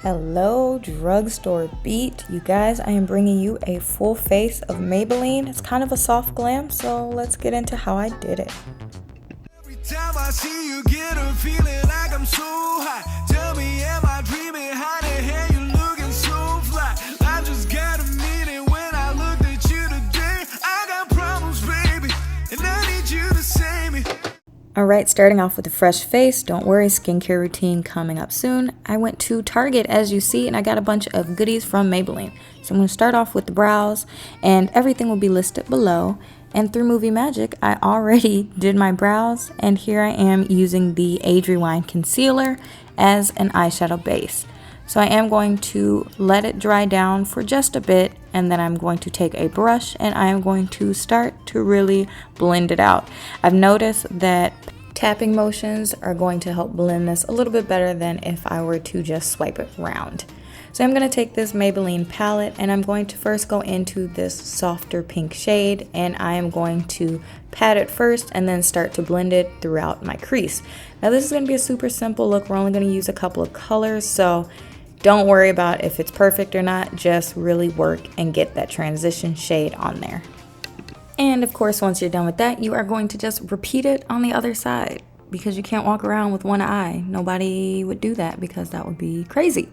Hello, drugstore beat. You guys, I am bringing you a full face of Maybelline. It's kind of a soft glam, so let's get into how I did it. Every time I see you, get a feeling like I'm so high. Tell me, am I dreaming? How the hell you looking so fly? I just got a meaning when I looked at you today. I got problems, baby, and I need you to save me. Alright, starting off with a fresh face. Don't worry, skincare routine coming up soon. I went to Target, as you see, and I got a bunch of goodies from Maybelline. So I'm going to start off with the brows, and everything will be listed below. And through movie magic, I already did my brows, and here I am using the Age Rewind Concealer as an eyeshadow base. So I am going to let it dry down for just a bit, and then I'm going to take a brush and I am going to start to really blend it out. I've noticed that tapping motions are going to help blend this a little bit better than if I were to just swipe it round. So I'm going to take this Maybelline palette and I'm going to first go into this softer pink shade, and I am going to pat it first and then start to blend it throughout my crease. Now this is going to be a super simple look. We're only going to use a couple of colors, so don't worry about if it's perfect or not. Just really work and get that transition shade on there. And of course, once you're done with that, you are going to just repeat it on the other side, because you can't walk around with one eye. Nobody would do that because that would be crazy.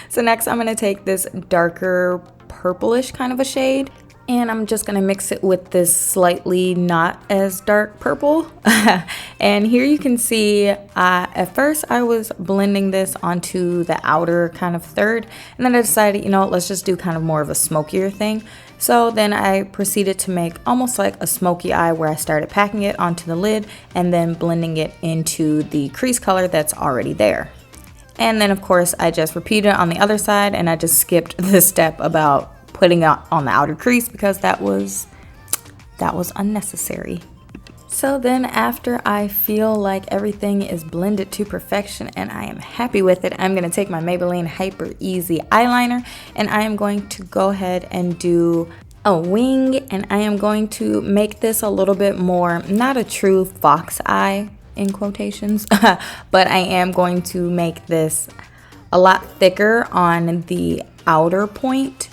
So next I'm going to take this darker purplish kind of a shade, and I'm just going to mix it with this slightly not as dark purple. And here you can see at first I was blending this onto the outer kind of third, and then I decided, you know, let's just do kind of more of a smokier thing. So then I proceeded to make almost like a smoky eye, where I started packing it onto the lid and then blending it into the crease color that's already there. And then of course I just repeated it on the other side, and I just skipped the step about putting it on the outer crease because that was unnecessary. So then after I feel like everything is blended to perfection and I am happy with it, I'm going to take my Maybelline Hyper Easy eyeliner and I am going to go ahead and do a wing, and I am going to make this a little bit more, not a true fox eye in quotations, but I am going to make this a lot thicker on the outer point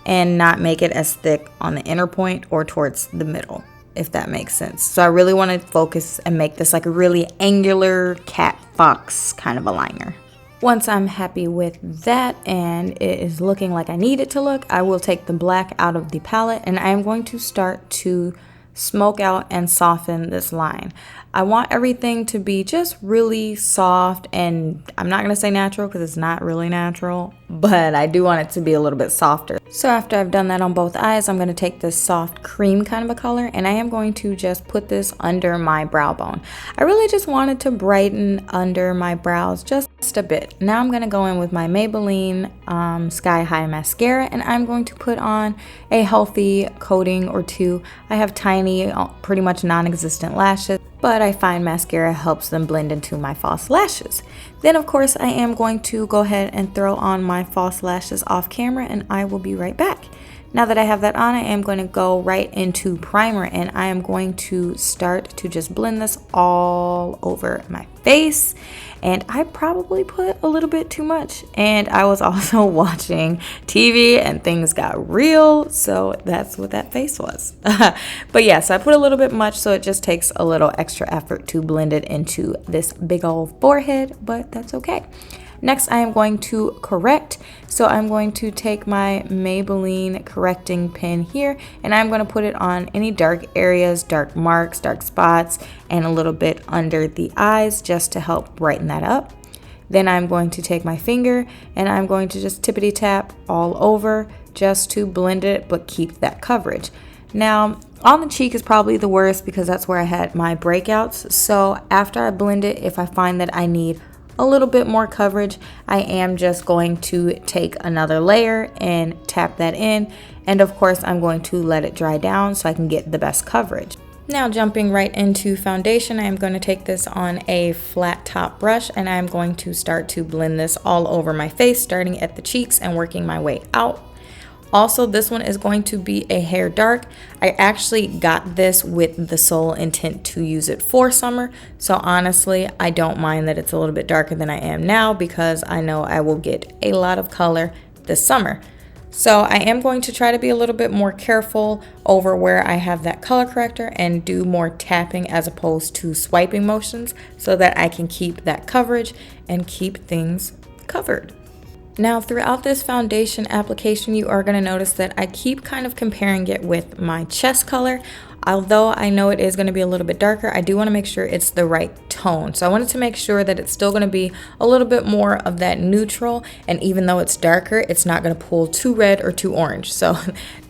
and not make it as thick on the inner point or towards the middle, if that makes sense. So I really want to focus and make this like a really angular cat fox kind of a liner. Once I'm happy with that and it is looking like I need it to look, I will take the black out of the palette and I am going to start to smoke out and soften this line. I want everything to be just really soft, and I'm not going to say natural because it's not really natural, but I do want it to be a little bit softer. So after I've done that on both eyes, I'm going to take this soft cream kind of a color and I am going to just put this under my brow bone. I really just wanted to brighten under my brows just a bit. Now I'm going to go in with my Maybelline Sky High Mascara, and I'm going to put on a healthy coating or two. I have tiny, pretty much non-existent lashes, but I find mascara helps them blend into my false lashes. Then of course I am going to go ahead and throw on my false lashes off camera, and I will be right back. Now that I have that on, I am going to go right into primer, and I am going to start to just blend this all over my face. And I probably put a little bit too much, and I was also watching TV and things got real, so that's what that face was. But yeah, so I put a little bit much, so it just takes a little extra effort to blend it into this big old forehead, but that's okay. Next, I am going to correct. So I'm going to take my Maybelline correcting pen here, and I'm going to put it on any dark areas, dark marks, dark spots, and a little bit under the eyes just to help brighten that up. Then I'm going to take my finger and I'm going to just tippity tap all over just to blend it but keep that coverage. Now, on the cheek is probably the worst because that's where I had my breakouts. So after I blend it, if I find that I need a little bit more coverage, I am just going to take another layer and tap that in, and of course I'm going to let it dry down so I can get the best coverage. Now jumping right into foundation, I am going to take this on a flat top brush and I'm going to start to blend this all over my face, starting at the cheeks and working my way out Also, this one is going to be a hair dark. I actually got this with the sole intent to use it for summer. So honestly, I don't mind that it's a little bit darker than I am now because I know I will get a lot of color this summer. So I am going to try to be a little bit more careful over where I have that color corrector and do more tapping as opposed to swiping motions so that I can keep that coverage and keep things covered. Now throughout this foundation application, you are going to notice that I keep kind of comparing it with my chest color. Although I know it is going to be a little bit darker, I do want to make sure it's the right tone. So I wanted to make sure that it's still going to be a little bit more of that neutral, and even though it's darker, it's not going to pull too red or too orange. So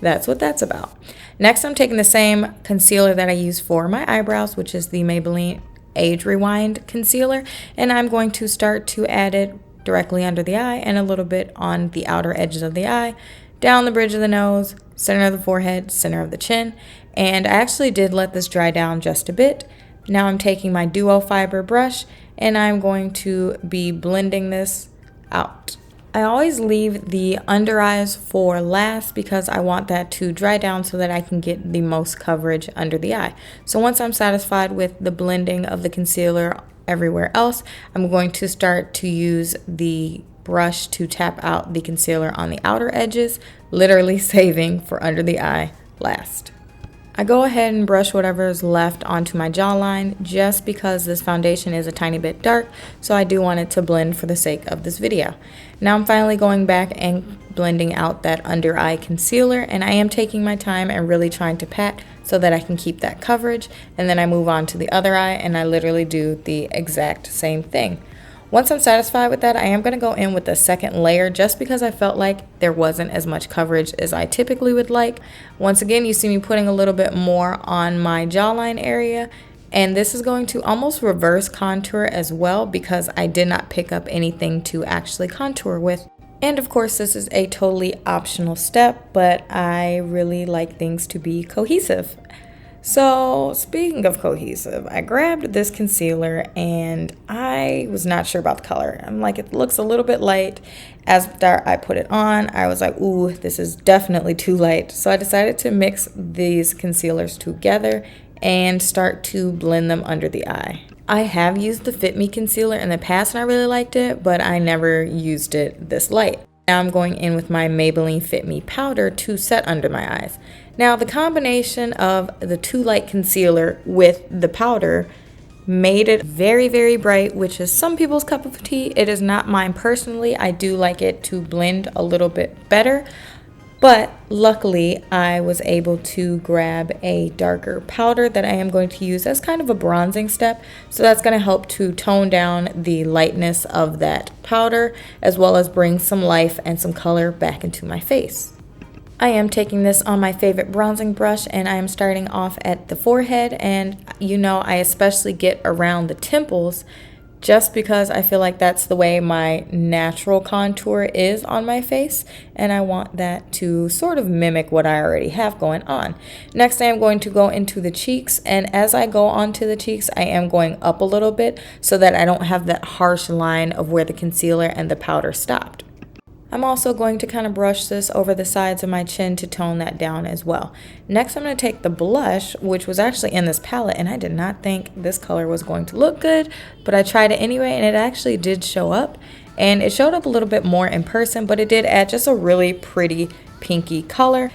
that's what that's about. Next, I'm taking the same concealer that I use for my eyebrows, which is the Maybelline Age Rewind concealer, and I'm going to start to add it directly under the eye and a little bit on the outer edges of the eye, down the bridge of the nose, center of the forehead, center of the chin. And I actually did let this dry down just a bit. Now I'm taking my duo fiber brush and I'm going to be blending this out. I always leave the under eyes for last because I want that to dry down so that I can get the most coverage under the eye. So once I'm satisfied with the blending of the concealer everywhere else, I'm going to start to use the brush to tap out the concealer on the outer edges, literally saving for under the eye last. I go ahead and brush whatever is left onto my jawline just because this foundation is a tiny bit dark, so I do want it to blend for the sake of this video. Now I'm finally going back and blending out that under eye concealer, and I am taking my time and really trying to pat so that I can keep that coverage, and then I move on to the other eye and I literally do the exact same thing. Once I'm satisfied with that, I am going to go in with a second layer just because I felt like there wasn't as much coverage as I typically would like. Once again, you see me putting a little bit more on my jawline area, and this is going to almost reverse contour as well because I did not pick up anything to actually contour with. And of course, this is a totally optional step, but I really like things to be cohesive. So speaking of cohesive, I grabbed this concealer and I was not sure about the color. I'm like, it looks a little bit light. After I put it on, I was like, ooh, this is definitely too light. So I decided to mix these concealers together and start to blend them under the eye. I have used the Fit Me concealer in the past and I really liked it, but I never used it this light. Now I'm going in with my Maybelline Fit Me Powder to set under my eyes. Now the combination of the too light concealer with the powder made it very, very bright, which is some people's cup of tea. It is not mine personally. I do like it to blend a little bit better. But luckily, I was able to grab a darker powder that I am going to use as kind of a bronzing step. So that's going to help to tone down the lightness of that powder, as well as bring some life and some color back into my face. I am taking this on my favorite bronzing brush and I am starting off at the forehead, and you know, I especially get around the temples just because I feel like that's the way my natural contour is on my face, and I want that to sort of mimic what I already have going on. Next, I am going to go into the cheeks, and as I go onto the cheeks, I am going up a little bit so that I don't have that harsh line of where the concealer and the powder stopped. I'm also going to kind of brush this over the sides of my chin to tone that down as well. Next, I'm going to take the blush, which was actually in this palette, and I did not think this color was going to look good, but I tried it anyway, and it actually did show up. And it showed up a little bit more in person, but it did add just a really pretty pinky color.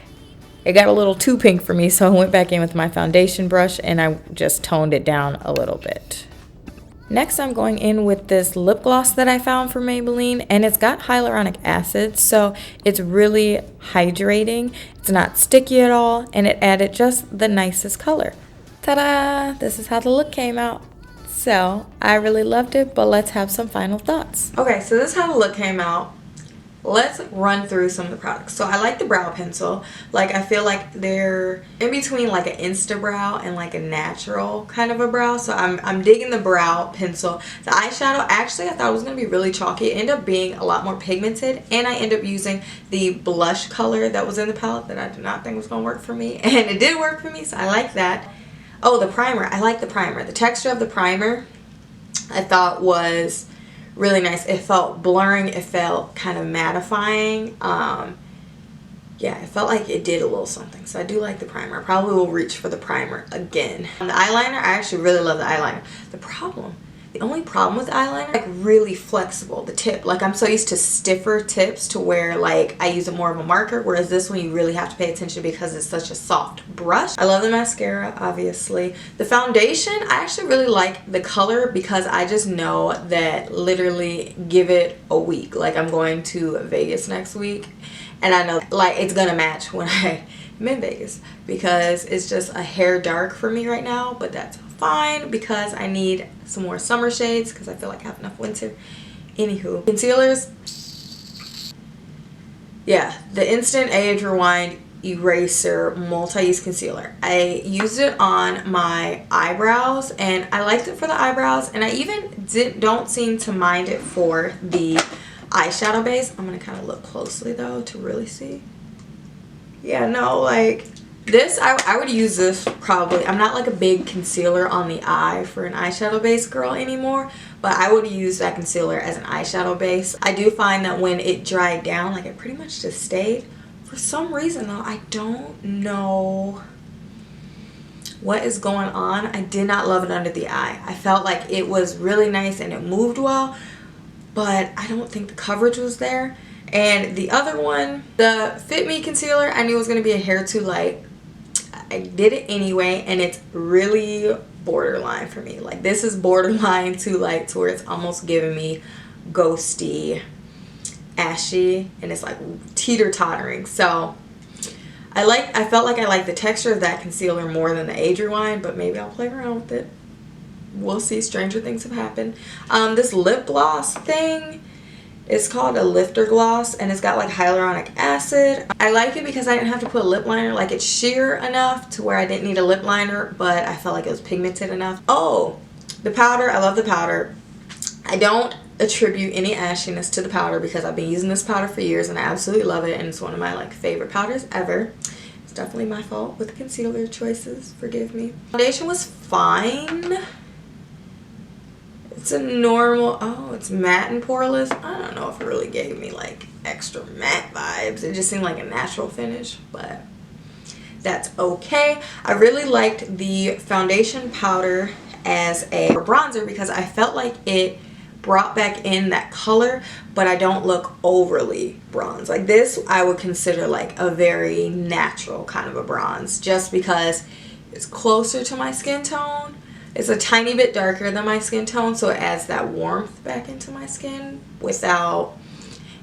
It got a little too pink for me, so I went back in with my foundation brush, and I just toned it down a little bit. Next, I'm going in with this lip gloss that I found from Maybelline, and it's got hyaluronic acid, so it's really hydrating. It's not sticky at all, and it added just the nicest color. Ta-da! This is how the look came out. So, I really loved it, but let's have some final thoughts. Okay, so this is how the look came out. Let's run through some of the products. So I like the brow pencil. Like, I feel like they're in between like an Insta brow and like a natural kind of a brow. So I'm digging the brow pencil. The eyeshadow, actually I thought it was going to be really chalky. It ended up being a lot more pigmented, and I ended up using the blush color that was in the palette that I did not think was going to work for me, and it did work for me, so I like that. Oh, the primer. I like the primer. The texture of the primer I thought was really nice. It felt blurring, it felt kind of mattifying, yeah, it felt like it did a little something. So I do like the primer. I probably will reach for the primer again. The eyeliner, I actually really love the eyeliner. The only problem with eyeliner, like really flexible, the tip. Like I'm so used to stiffer tips to where like I use it more of a marker, whereas this one you really have to pay attention because it's such a soft brush. I love the mascara, obviously. The foundation, I actually really like the color because I just know that literally give it a week. Like I'm going to Vegas next week and I know like it's gonna match when I'm in Vegas because it's just a hair dark for me right now, but that's fine because I need some more summer shades because I feel like I have enough winter. Anywho, concealers, yeah, the Instant Age Rewind Eraser Multi-Use Concealer. I used it on my eyebrows and I liked it for the eyebrows, and I even don't seem to mind it for the eyeshadow base. I'm gonna kind of look closely though to really see. Yeah, no, like this, I would use this probably. I'm not like a big concealer on the eye for an eyeshadow base girl anymore, but I would use that concealer as an eyeshadow base. I do find that when it dried down, like it pretty much just stayed. For some reason though, I don't know what is going on. I did not love it under the eye. I felt like it was really nice and it moved well, but I don't think the coverage was there. And the other one, the Fit Me concealer, I knew it was going to be a hair too light. I did it anyway, and it's really borderline for me. Like this is borderline too light to where it's almost giving me ghosty, ashy, and it's like teeter-tottering. So I felt like I like the texture of that concealer more than the Age Rewind, but maybe I'll play around with it. We'll see. Stranger things have happened. This lip gloss thing, it's called a lifter gloss and it's got like hyaluronic acid. I like it because I didn't have to put a lip liner. Like it's sheer enough to where I didn't need a lip liner, but I felt like it was pigmented enough. Oh, the powder. I love the powder. I don't attribute any ashiness to the powder because I've been using this powder for years and I absolutely love it, and it's one of my like favorite powders ever. It's definitely my fault with concealer choices. Forgive me. Foundation was fine. It's a normal, oh, it's matte and poreless. I don't know if it really gave me like extra matte vibes. It just seemed like a natural finish, but that's okay. I really liked the foundation powder as a bronzer because I felt like it brought back in that color, but I don't look overly bronze. Like this, I would consider like a very natural kind of a bronze just because it's closer to my skin tone. It's a tiny bit darker than my skin tone, so it adds that warmth back into my skin without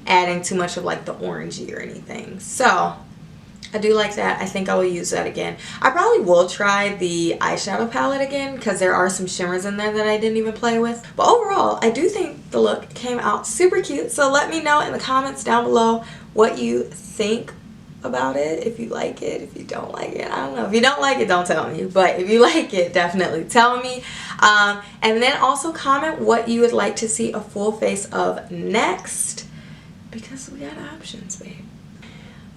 adding too much of like the orangey or anything. So I do like that. I think I will use that again. I probably will try the eyeshadow palette again because there are some shimmers in there that I didn't even play with. But overall, I do think the look came out super cute. So let me know in the comments down below what you think about it, if you like it, if you don't like it. I don't know. If you don't like it, don't tell me, but if you like it, definitely tell me. And then also comment what you would like to see a full face of next, because we got options, babe.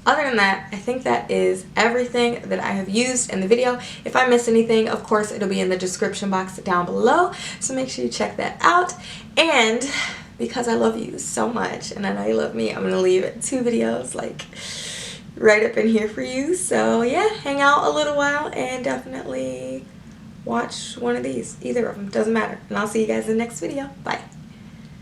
Other than that, I think that is everything that I have used in the video. If I missed anything, of course it'll be in the description box down below, so make sure you check that out. And because I love you so much and I know you love me, I'm gonna leave 2 videos like right up in here for you. So yeah, hang out a little while and definitely watch one of these, either of them, doesn't matter. And I'll see you guys in the next video. Bye.